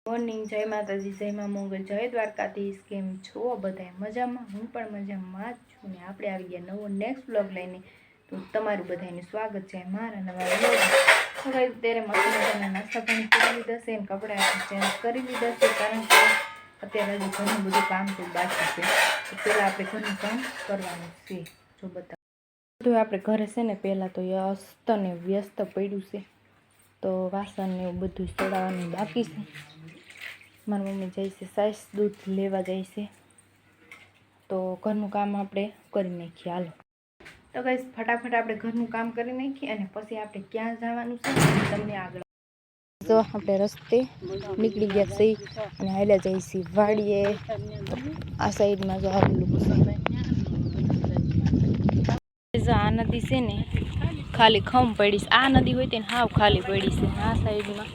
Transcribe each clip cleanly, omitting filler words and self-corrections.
Morning, જય માતાજી, જય મા મોગલ, જય દ્વારકાધીશ। કેમ છો બધાય? મજામાં? હું પણ મજામાં જ છું ને આપણે આવી ગયા નવો નેક્સ્ટ વ્લોગ લઈને। તો તમારું બધાનું સ્વાગત છે મારા નવા વ્લોગમાં। તો ગાઈસ અત્યારે મસ્ત મજાના નાસ્તા પાણી કરી લીધા છે ને કપડાં ચેન્જ કરી લીધા છે, કારણ કે અત્યારે હજી ઘણું બધું કામ તો બાકી છે। તો પહેલાં આપણે ઘરનું કામ કરવાનું છે। જો બતાવો બધું આપણે ઘરે છે ને પહેલાં તો વ્યસ્ત ને વ્યસ્ત પડ્યું છે, તો વાસણ ને એવું બધું ચડાવવાનું બાકી છે। મારી મમ્મી જાય છે સાસ દૂધ લેવા જાય છે, તો ઘરનું કામ આપણે કરી નાખીએ। હાલો તો ગાઈસ ફટાફટ આપણે ઘરનું કામ કરી નાખીએ અને પછી આપણે ક્યાં જવાનું છે તમને આગળ જો આપણે રસ્તે નીકળી ગયા છીએ અને હાલ્યા જઈએ છીએ વાડીએ। આ સાઈડમાં જો આવેલું છે, જો આ નદી છે ને ખાલી ખમ પડી છે। આ નદી હોય તેને હાવ ખાલી પડી છે આ સાઈડમાં,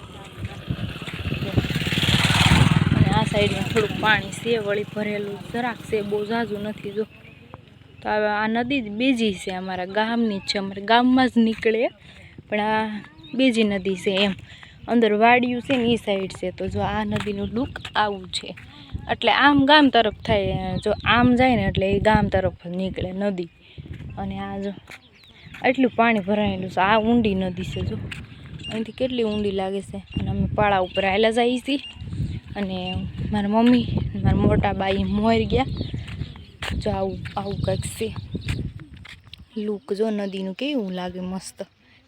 આ સાઈડમાં થોડુંક પાણી છે વળી ભરેલું, જરાક છે, બહુ ઝાઝું નથી। જો તો હવે આ નદી જ બીજી છે, અમારા ગામની જ છે, અમારા ગામમાં જ નીકળે, પણ આ બીજી નદી છે એમ। અંદર વાડિયું છે ને એ સાઈડ છે, તો જો આ નદીનું લુક આવું છે, એટલે આમ ગામ તરફ થાય, જો આમ જાય ને એટલે એ ગામ તરફ નીકળે નદી। અને આ જો એટલું પાણી ભરાયેલું છે, આ ઊંડી નદી છે, જો અહીંથી કેટલી ઊંડી લાગે છે। અને અમે પાળા ઉપર આવેલા જઈએ છીએ અને મારા મમ્મી મારા મોટા બાઈ મોર ગયા। જો આવું આવું કંઈક છે લુક, જો નદીનું કેવું લાગે મસ્ત,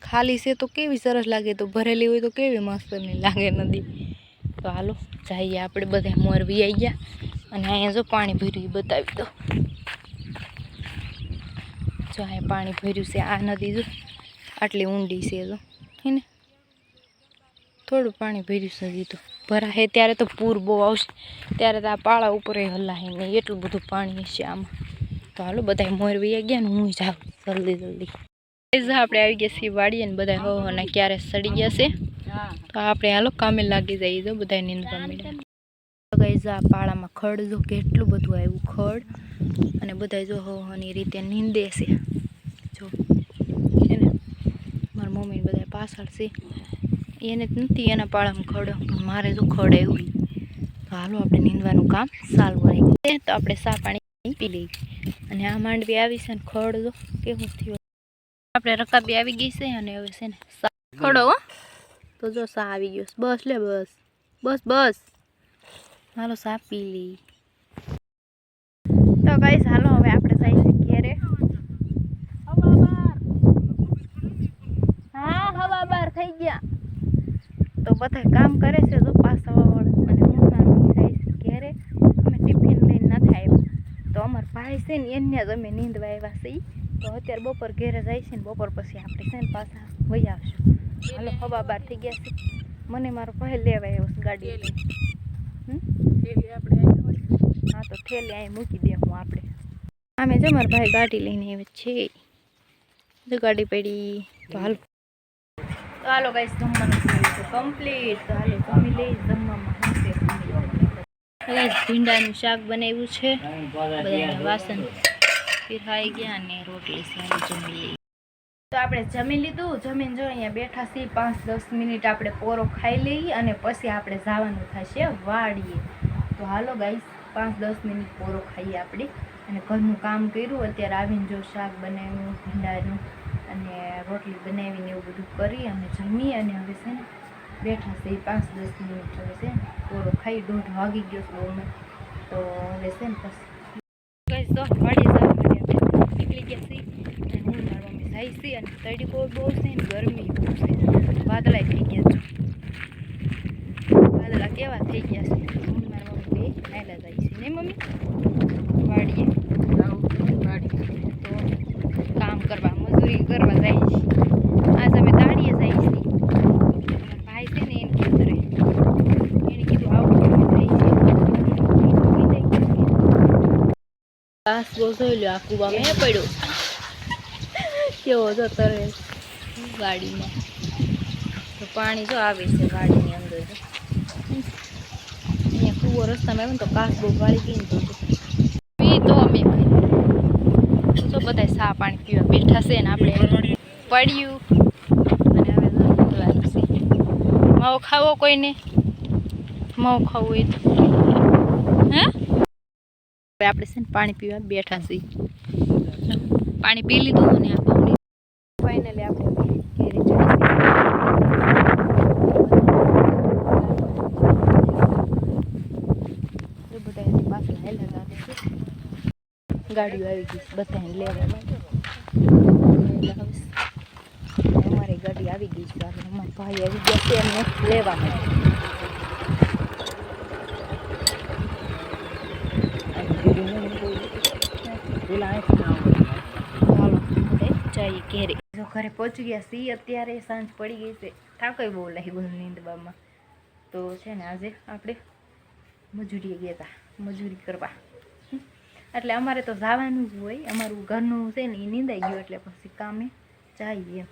ખાલી છે તો કેવી સરસ લાગે, તો ભરેલી હોય તો કેવી મસ્ત નહીં લાગે નદી। તો હાલો જઈએ આપણે બધા મોર વી આવી ગયા અને અહીંયા જો પાણી ભર્યું બતાવી દો, જો અહીંયા પાણી ભર્યું છે। આ નદી જો આટલી ઊંડી છે, જો હે ને થોડું પાણી ભર્યું છે, હજી તો ભરાશે ત્યારે તો પૂર બહુ આવશે, ત્યારે તો આ પાળા ઉપર હલાશે નહીં, એટલું બધું પાણી હશે આમાં। તો હાલો બધા મોર વી ગયા ને હું જાઉં જલ્દી જલ્દી। આપણે આવી ગયા છીએ વાડીએ ને બધા હો અને ક્યારે સડી ગયા છે, તો આપણે હાલો કામે લાગી જઈએ। જો બધા નીંદવા મળ્યા, ગાઈઝ આ પાળામાં ખડ જો કેટલું બધું આવ્યું ખડ, અને બધા જો હોવાની રીતે નીંદે છે, જો છે ને મારા મમ્મી બધા પાછળ છે, એને નથી એના પાળામાં ખડ, પણ મારે જો ખડ આવ્યું। તો હાલો આપણે નીંદવાનું કામ ચાલુ રાખીએ। તો આપણે સા પાણી પી લઈએ અને આ માંડવી આવી છે ને ખડ જો કેવું થયું, આપણે રકાબી આવી ગઈ છે અને હવે છે ને સા ખડો હો, તો જો સા આવી ગયો, બસ લે બસ બસ બસ, હાલો સા પી લઈએ। તો ગાઈસ હાલો હવે આપણે જઈએ છીએ ઘેરે। હા હવા બાર થઈ ગયા, તો બધા કામ કરે છે જો પાછા વાળા, અને હું મારી મમ્મી જાય છે ઘેરે। અમે ટિફિન લઈને નથી આવ્યા, તો અમારા ભાઈ છે ને એને જ અમે નીંદવા આવ્યા છીએ, તો અત્યારે બપોર ઘેરે જાય છે ને બપોર પછી આપણે છે ને પાછા વહી આવશું। હાલો હવા બાર થઈ ગયા છે, મને મારો ભાઈ લેવા આવ્યો છે ગાડી લઈને। હા તો થેલી અહીં મૂકી દે હું આપણે આમે જો મારા ભાઈ ગાડી લઈને આવે છે, જો ગાડી પડી। તો હાલો હાલો ગાઈસ જમવાનું કમ્પ્લીટ, તો હાલો જમી લઈ। જમવામાં ભીંડાનું શાક બનાવ્યું છે, બધાના વાસણ પીરવાઈ ગયા અને રોટલી છે જમી લઈ। તો આપણે જમી લીધું, જમીન જો અહીંયા બેઠા છીએ 5-10 મિનિટ આપણે પોરો ખાઈ લઈએ અને પછી આપણે જવાનું થશે વાડીએ। તો હાલો ગાઈસ 5-10 મિનિટ પોરો ખાઈએ આપણે, અને ઘરનું કામ કર્યું, અત્યારે આવીને જો શાક બનાવ્યું ભીંડાનું અને રોટલી બનાવીને એવું બધું કરી અને જમી અને હવે છે ને બેઠા છે 5-10 મિનિટ, હવે છે ને પોરો ખાઈ 1:30 વાગી ગયો છે બહુ, તો હવે છે ને પછી ગાઈસ તો વાડી જવા નીકળી ગયા છીએ અને હું મારા મમ્મી જાય છે, અને તડકો બહુ છે ને ગરમી બહુ છે, વાદળા થઈ ગયા છે, વાદળા કેવા થઈ ગયા છે। હું મારા મમ્મી બે નાયલા જાય છે નહીં મમ્મી વાડીએ, તો કામ કરવા મજૂરી કરવા જાય છે। આજ અમે દાડીએ જાય છે, ભાઈ છે ને એને ખેતરે, એને કીધું આવું જાય છે, ઘાસ બહુ જોઈ લો, આ કૂવા મેં પડ્યો કેવો જતો રહે ગાડીમાં, તો પાણી જો આવે છે ગાડીની અંદર, અહીંયા કૂવો રસ્તામાં આવે ને તો ઘાસ બહુ વાળી ગઈ ને, તો અમે તો બધા સા પાણી પીવા બેઠા છે ને આપણે પડ્યું અને હવે માવો ખાવો કોઈને, માવ ખાવું હોય તો હે આપણે છે ને પાણી પીવા બેઠા છીએ પાણી પી લીધું અને આ પાણી ફાઇનલી આપણે ઘેરે ચડી બધા પાછળ હેલા લાગે છે ગાડીઓ આવી ગઈ બધાને લેવા માટે અમારી ગાડી આવી ગઈ છે અમારા ભાઈ આવી ગયા છે એમને લેવા માટે હાલો જઈએ ઘેરે જો ઘરે પહોંચી ગયા છીએ અત્યારે સાંજ પડી ગઈ છે થાકઈ બહુ લાગ્યું નીંદવામાં તો છે ને આજે આપણે મજૂરીએ ગયા હતા મજૂરી કરવા એટલે અમારે તો જવાનું જ હોય અમારું ઘરનું છે ને એ નીંદાઈ ગયું એટલે પછી કામે જઈએ એમ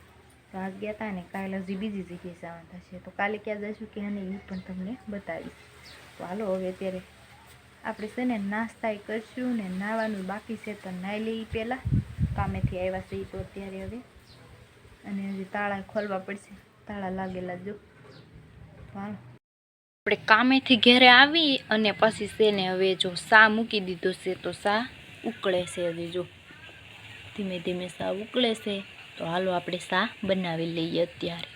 તો આજ ગયા હતા ને કાલે હજી બીજી જગ્યાએ જવાનું થશે તો કાલે ક્યાં જઈશું કે નહીં એ પણ તમને બતાવીશ તો હાલો હવે અત્યારે આપણે છે ને નાસ્તા કરશું ને નાવાનું બાકી છે તો નાહી લઈએ પહેલાં કામેથી આવ્યા છીએ તો અત્યારે હવે અને હજી તાળા ખોલવા પડશે તાળા લાગેલા જો હાલો આપણે કામેથી ઘેરે આવી અને પછી છે ને હવે જો સા મૂકી દીધો છે તો સા ઉકળે છે હજી જો ધીમે ધીમે સા ઉકળે છે તો હાલો આપણે સા બનાવી લઈએ અત્યારે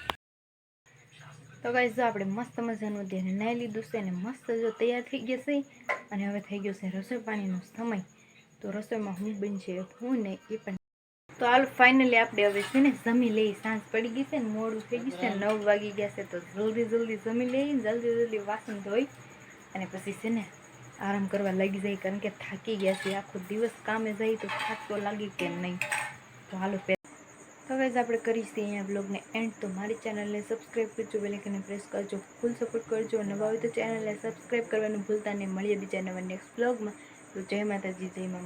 તો ગાઈસ જો આપણે મસ્ત મજાનું અત્યારે નાહી લીધું છે ને મસ્ત જો તૈયાર થઈ ગયા છે અને હવે થઈ ગયો છે રસોઈ પાણીનો સમય તો રસોઈમાં હું બનશે હું નહીં એ પણ તો હાલ ફાઇનલી આપણે હવે છે ને જમી લઈએ સાંજ પડી ગઈ છે ને મોડું થઈ ગયું છે 9 વાગી ગયા છે તો જલ્દી જમી લઈએ જલ્દી વાસણ ધોઈ અને પછી છે ને આરામ કરવા લાગી જાય કારણ કે થાકી ગયા છે આખો દિવસ કામે જાય તો થાક તો લાગી કે નહીં તો હાલો તો હવે આપણે કરીશું અહીંયા બ્લોગને એન્ડ તો મારી ચેનલને સબસ્ક્રાઈબ કરજો બેલ આઇકનને પ્રેસ કરજો ફૂલ સપોર્ટ કરજો નવા હોય તો ચેનલને સબસ્ક્રાઈબ કરવાનું ભૂલતા નહીં મળીએ બીજા નવા નેક્સ્ટ બ્લોગમાં તો જય માતાજી જય મા